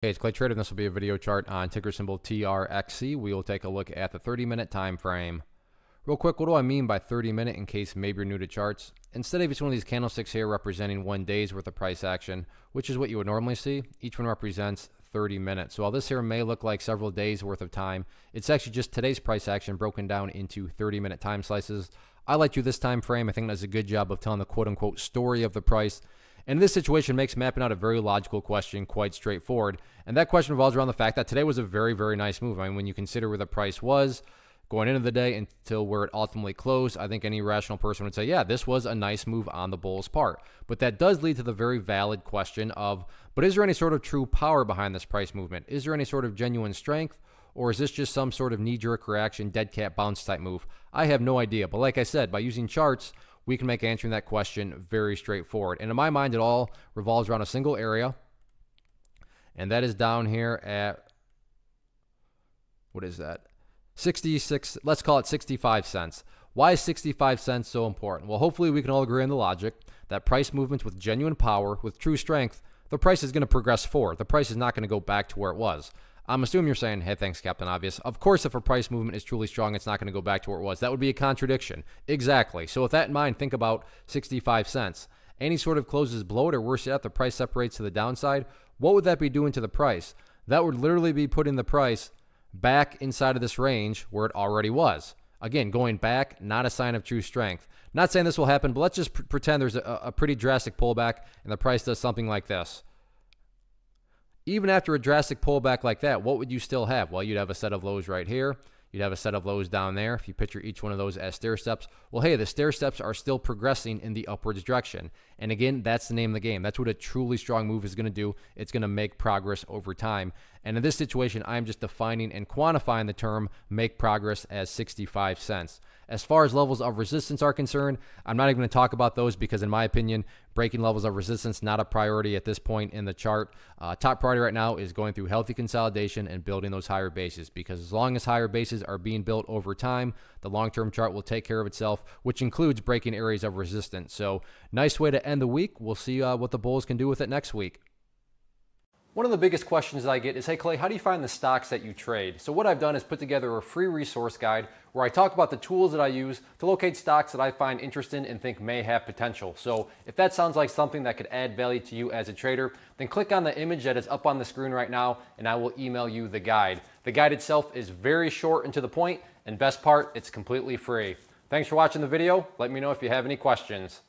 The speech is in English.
Hey, it's Clay Trader, and this will be a video chart on ticker symbol TRXC. We will take a look at the 30-minute time frame. Real quick, what do I mean by 30-minute in case maybe you're new to charts? Instead of each one of these candlesticks here representing 1 day's worth of price action, which is what you would normally see, each one represents 30 minutes. So while this here may look like several days worth of time, it's actually just today's price action broken down into 30-minute time slices. I like to this time frame. I think that's a good job of telling the quote-unquote story of the price. And this situation makes mapping out a very logical question quite straightforward. And that question revolves around the fact that today was a very, very nice move. I mean, when you consider where the price was going into the day until where it ultimately closed, I think any rational person would say, yeah, this was a nice move on the bull's part. But that does lead to the very valid question of, but is there any sort of true power behind this price movement? Is there any sort of genuine strength? Or is this just some sort of knee-jerk reaction, dead cat bounce type move? I have no idea. But like I said, by using charts, we can make answering that question very straightforward. And in my mind, it all revolves around a single area. And that is down here at, what is that? 66, let's call it 65 cents. Why is 65 cents so important? Well, hopefully we can all agree on the logic that price movements with genuine power, with true strength, the price is going to progress forward. The price is not going to go back to where it was. I'm assuming you're saying, hey, thanks, Captain Obvious. Of course, if a price movement is truly strong, it's not going to go back to where it was. That would be a contradiction. Exactly. So with that in mind, think about 65 cents. Any sort of closes below it, or worse yet, the price separates to the downside. What would that be doing to the price? That would literally be putting the price back inside of this range where it already was. Again, going back, not a sign of true strength. Not saying this will happen, but let's just pretend there's a pretty drastic pullback and the price does something like this. Even after a drastic pullback like that, what would you still have? Well, you'd have a set of lows right here. You'd have a set of lows down there. If you picture each one of those as stair steps, well, hey, the stair steps are still progressing in the upwards direction. And again, that's the name of the game. That's what a truly strong move is going to do. It's going to make progress over time. And in this situation, I'm just defining and quantifying the term make progress as 65 cents. As far as levels of resistance are concerned, I'm not even going to talk about those because in my opinion, breaking levels of resistance, not a priority at this point in the chart. Top priority right now is going through healthy consolidation and building those higher bases, because as long as higher bases are being built over time, the long-term chart will take care of itself, which includes breaking areas of resistance. So nice way to end the week. We'll see what the bulls can do with it next week. One of the biggest questions that I get is, hey Clay, how do you find the stocks that you trade? So what I've done is put together a free resource guide where I talk about the tools that I use to locate stocks that I find interesting and think may have potential. So if that sounds like something that could add value to you as a trader, then click on the image that is up on the screen right now and I will email you the guide. The guide itself is very short and to the point, and best part, it's completely free. Thanks for watching the video. Let me know if you have any questions.